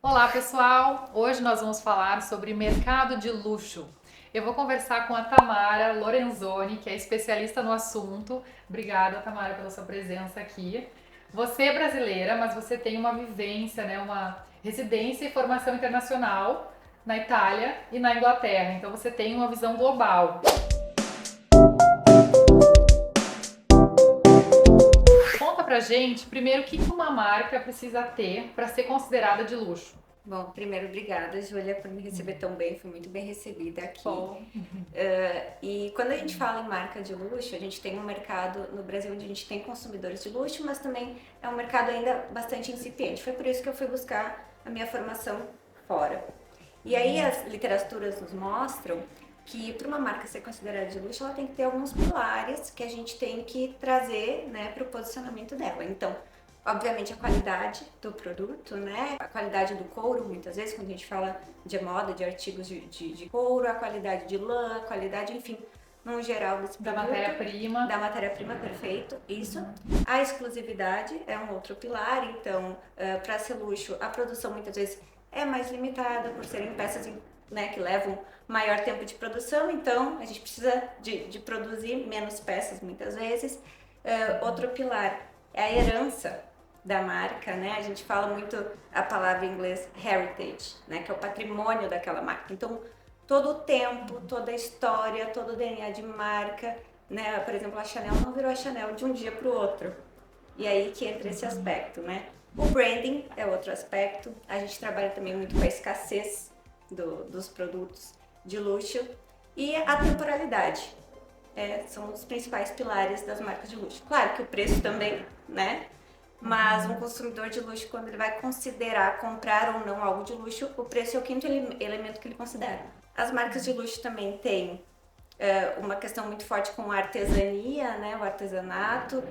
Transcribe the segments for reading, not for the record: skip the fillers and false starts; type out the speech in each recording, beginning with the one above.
Olá, pessoal! Hoje nós vamos falar sobre mercado de luxo. Eu vou conversar com a Tamara Lorenzoni, que é especialista no assunto. Obrigada, Tamara, pela sua presença aqui. Você é brasileira, mas você tem uma vivência, né, uma residência e formação internacional na Itália e na Inglaterra. Então você tem uma visão global. Conta pra gente, primeiro, o que uma marca precisa ter para ser considerada de luxo. Bom, primeiro, obrigada, Júlia, por me receber tão bem, fui muito bem recebida aqui. Bom. E quando a gente fala em marca de luxo, a gente tem um mercado no Brasil onde a gente tem consumidores de luxo, mas também é um mercado ainda bastante incipiente. Foi por isso que eu fui buscar a minha formação fora. E aí as literaturas nos mostram que para uma marca ser considerada de luxo, ela tem que ter alguns pilares que a gente tem que trazer, né, para o posicionamento dela. Então, obviamente a qualidade do produto, né? A qualidade do couro, muitas vezes, quando a gente fala de moda, de artigos de couro, a qualidade de lã, a qualidade, enfim, no geral desse Da produto. matéria-prima. Da matéria-prima, perfeito, isso. A exclusividade é um outro pilar, então, para ser luxo, a produção muitas vezes é mais limitada, por serem peças, né, que levam maior tempo de produção, então a gente precisa de produzir menos peças muitas vezes. Outro pilar é a herança da marca, né? A gente fala muito a palavra em inglês heritage, né? Que é o patrimônio daquela marca. Então, todo o tempo, toda a história, todo o DNA de marca, né? Por exemplo, a Chanel não virou a Chanel de um dia para o outro. E aí que entra esse aspecto, né? O branding é outro aspecto. A gente trabalha também muito com a escassez dos produtos de luxo e a temporalidade. São os principais pilares das marcas de luxo. Claro que o preço também, né? Mas um consumidor de luxo, quando ele vai considerar comprar ou não algo de luxo, o preço é o quinto elemento que ele considera. As marcas de luxo também têm uma questão muito forte com a artesania, né, o artesanato,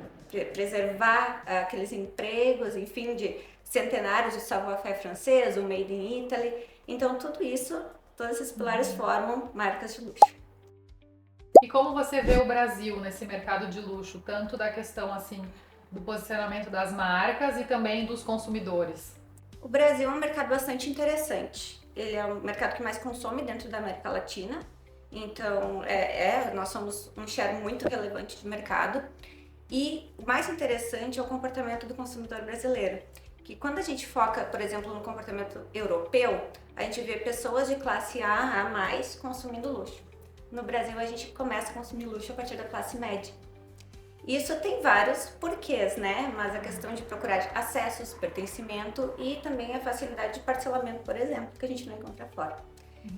preservar aqueles empregos, enfim, de centenários de savoir-faire francês, o made in Italy. Então, tudo isso, todos esses pilares formam marcas de luxo. E como você vê o Brasil nesse mercado de luxo, tanto da questão assim do posicionamento das marcas e também dos consumidores? O Brasil é um mercado bastante interessante. Ele é o mercado que mais consome dentro da América Latina. Então, nós somos um share muito relevante de mercado. E o mais interessante é o comportamento do consumidor brasileiro. Que quando a gente foca, por exemplo, no comportamento europeu, a gente vê pessoas de classe A mais consumindo luxo. No Brasil, a gente começa a consumir luxo a partir da classe média. Isso tem vários porquês, né? Mas a questão de procurar acessos, pertencimento e também a facilidade de parcelamento, por exemplo, que a gente não encontra fora.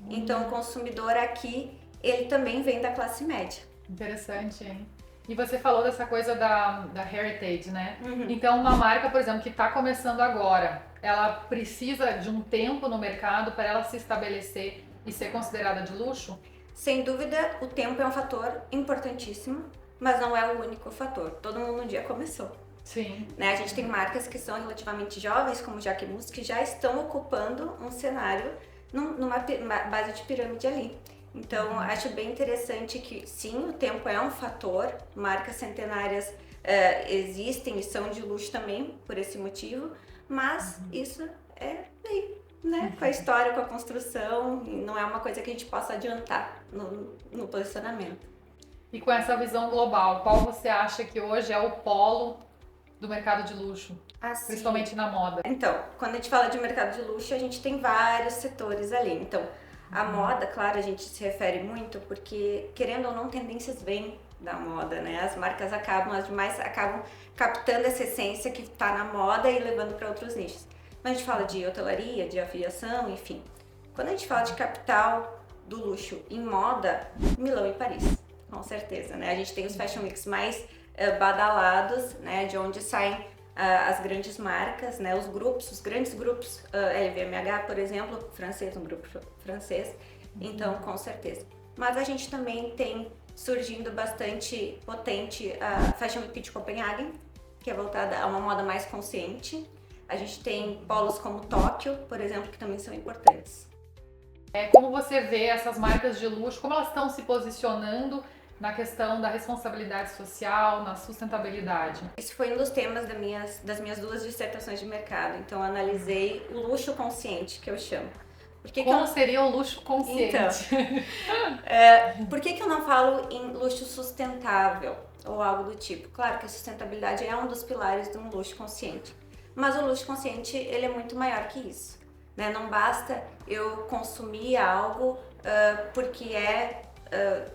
Então, o consumidor aqui, ele também vem da classe média. Interessante, hein? E você falou dessa coisa da heritage, né? Então, uma marca, por exemplo, que está começando agora, ela precisa de um tempo no mercado para ela se estabelecer e ser considerada de luxo? Sem dúvida, o tempo é um fator importantíssimo, mas não é o único fator. Todo mundo um dia começou. Sim. Né? A gente tem marcas que são relativamente jovens, como Jacquemus, que já estão ocupando um cenário numa base de pirâmide ali. Então, acho bem interessante que, sim, o tempo é um fator, marcas centenárias existem e são de luxo também por esse motivo, mas isso é aí, né? Com a história, com a construção, não é uma coisa que a gente possa adiantar no posicionamento. E com essa visão global, qual você acha que hoje é o polo do mercado de luxo, Assim, principalmente na moda? então, quando a gente fala de mercado de luxo, a gente tem vários setores ali. Então, a moda, claro, a gente se refere muito porque, querendo ou não, tendências vêm da moda, né? As marcas as demais acabam captando essa essência que está na moda e levando para outros nichos. Mas a gente fala de hotelaria, de aviação, enfim. Quando a gente fala de capital do luxo em moda, Milão e Paris, com certeza, né? A gente tem os Fashion Weeks mais badalados, né? De onde saem as grandes marcas, né, os grandes grupos, LVMH, por exemplo, francês, um grupo francês, então com certeza. Mas a gente também tem surgindo bastante potente a Fashion Week de Copenhagen, que é voltada a uma moda mais consciente. A gente tem polos como Tóquio, por exemplo, que também são importantes. Como você vê essas marcas de luxo, como elas estão se posicionando na questão da responsabilidade social, na sustentabilidade? Isso foi um dos temas das minhas 2 dissertações de mercado. Então, eu analisei o luxo consciente, que eu chamo. Como seria o luxo consciente? Então, por que eu não falo em luxo sustentável ou algo do tipo? Claro que a sustentabilidade é um dos pilares de um luxo consciente, mas o luxo consciente ele é muito maior que isso, né? Não basta eu consumir algo porque é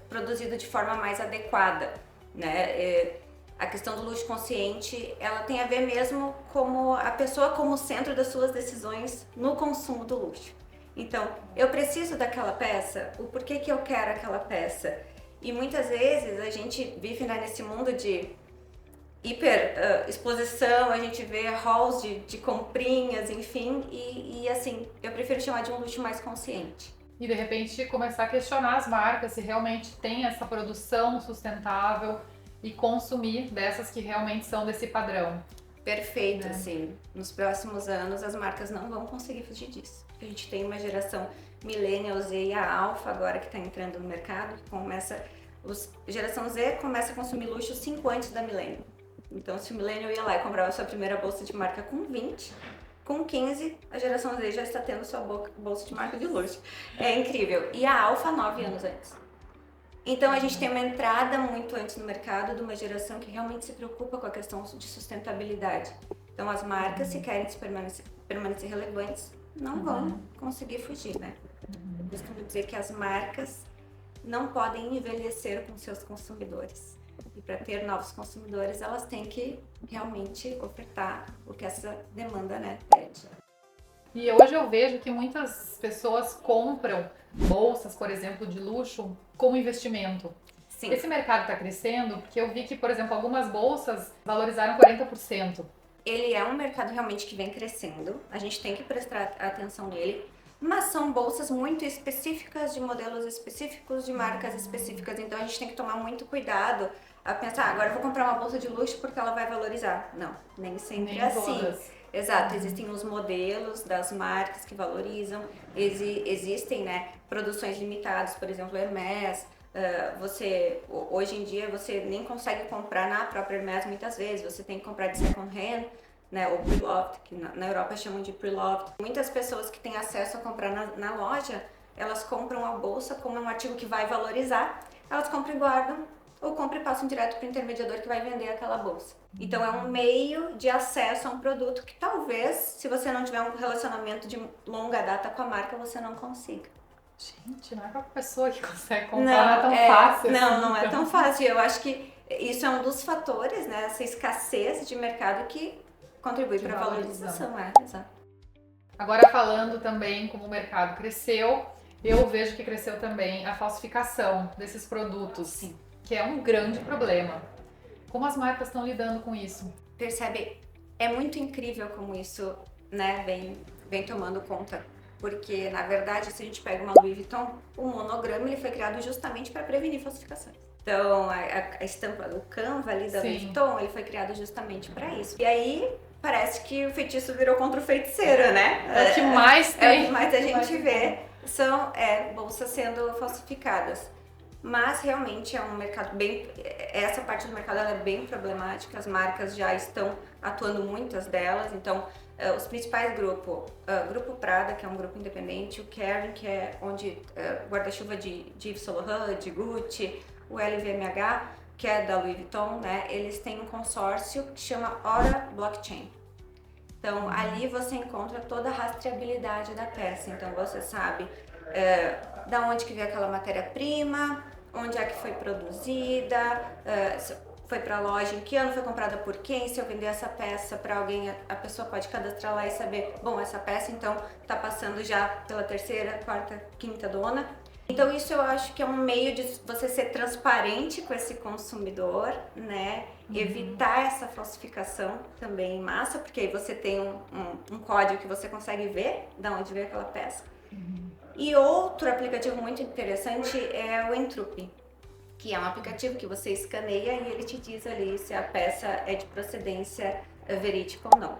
produzido de forma mais adequada, né? A questão do luxo consciente, ela tem a ver mesmo como a pessoa como centro das suas decisões no consumo do luxo. Então, eu preciso daquela peça, o porquê que eu quero aquela peça. E muitas vezes a gente vive, né, nesse mundo de hiper exposição, a gente vê halls de comprinhas, enfim, e assim, eu prefiro chamar de um luxo mais consciente. E de repente começar a questionar as marcas se realmente tem essa produção sustentável e consumir dessas que realmente são desse padrão. Perfeito, assim. Nos próximos anos as marcas não vão conseguir fugir disso. A gente tem uma geração Millennial Z e a Alpha agora que está entrando no mercado, que geração Z começa a consumir luxo 5 antes da Millennial. Então, se o Millennial ia lá e comprava sua primeira bolsa de marca com 20, com 15, a geração Z já está tendo sua bolsa de marca de luxo. É incrível. E a Alpha 9 anos antes. Então, a gente tem uma entrada muito antes no mercado de uma geração que realmente se preocupa com a questão de sustentabilidade. Então, as marcas, se querem permanecer relevantes, não vão conseguir fugir, né? Eu costumo dizer que as marcas não podem envelhecer com seus consumidores. E para ter novos consumidores, elas têm que realmente ofertar o que essa demanda, né, pede. E hoje eu vejo que muitas pessoas compram bolsas, por exemplo, de luxo como investimento. Sim. Esse mercado está crescendo porque eu vi que, por exemplo, algumas bolsas valorizaram 40%. Ele é um mercado realmente que vem crescendo, a gente tem que prestar atenção nele, mas são bolsas muito específicas, de modelos específicos, de marcas específicas, então a gente tem que tomar muito cuidado a pensar, agora eu vou comprar uma bolsa de luxo porque ela vai valorizar. Não, nem sempre é assim. Todas. Exato, existem os modelos das marcas que valorizam, existem, né, produções limitadas, por exemplo, Hermès. Hoje em dia você nem consegue comprar na própria Hermès muitas vezes, você tem que comprar de second hand, né, ou pre-loved, que na Europa chamam de pre-loved. Muitas pessoas que têm acesso a comprar na loja, elas compram a bolsa como um artigo que vai valorizar, elas compram e guardam, ou compram e passam direto para o intermediador que vai vender aquela bolsa. Então é um meio de acesso a um produto que talvez, se você não tiver um relacionamento de longa data com a marca, você não consiga. Gente, não é qualquer pessoa que consegue comprar, não é tão fácil. Não é tão fácil. Eu acho que isso é um dos fatores, né? Essa escassez de mercado que contribui para a valorização. Exato. Agora falando também como o mercado cresceu, eu vejo que cresceu também a falsificação desses produtos, Sim. Que é um grande problema. Como as marcas estão lidando com isso? Percebe? É muito incrível como isso, né, vem tomando conta. Porque, na verdade, se a gente pega uma Louis Vuitton, o monograma ele foi criado justamente para prevenir falsificações. Então, a estampa, o Canva ali da Louis Vuitton, ele foi criado justamente para isso. E aí, parece que o feitiço virou contra o feiticeiro, né? É o que mais tem. É o que mais a gente vê, são bolsas sendo falsificadas. Mas, realmente, é um mercado essa parte do mercado ela é bem problemática, as marcas já estão atuando, muitas delas, então... os principais grupos, Grupo Prada, que é um grupo independente, o Kering, que é onde guarda-chuva de Yves Saint Laurent, de Gucci, o LVMH, que é da Louis Vuitton, né? Eles têm um consórcio que chama Aura Blockchain. Então, ali você encontra toda a rastreabilidade da peça. Então, você sabe da onde que veio aquela matéria-prima, onde é que foi produzida, foi para a loja, em que ano foi comprada por quem, se eu vender essa peça para alguém, a pessoa pode cadastrar lá e saber, bom, essa peça então está passando já pela terceira, quarta, quinta dona. Então isso eu acho que é um meio de você ser transparente com esse consumidor, né? Evitar essa falsificação também em massa, porque aí você tem um código que você consegue ver de onde veio aquela peça. E outro aplicativo muito interessante é o Entrup, que é um aplicativo que você escaneia e ele te diz ali se a peça é de procedência verídica ou não.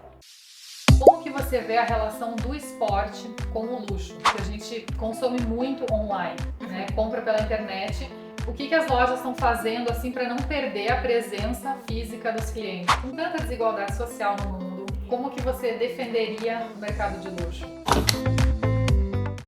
Como que você vê a relação do esporte com o luxo? Que a gente consome muito online, né? Compra pela internet O que as lojas estão fazendo assim para não perder a presença física dos clientes? Com tanta desigualdade social no mundo, como que você defenderia o mercado de luxo?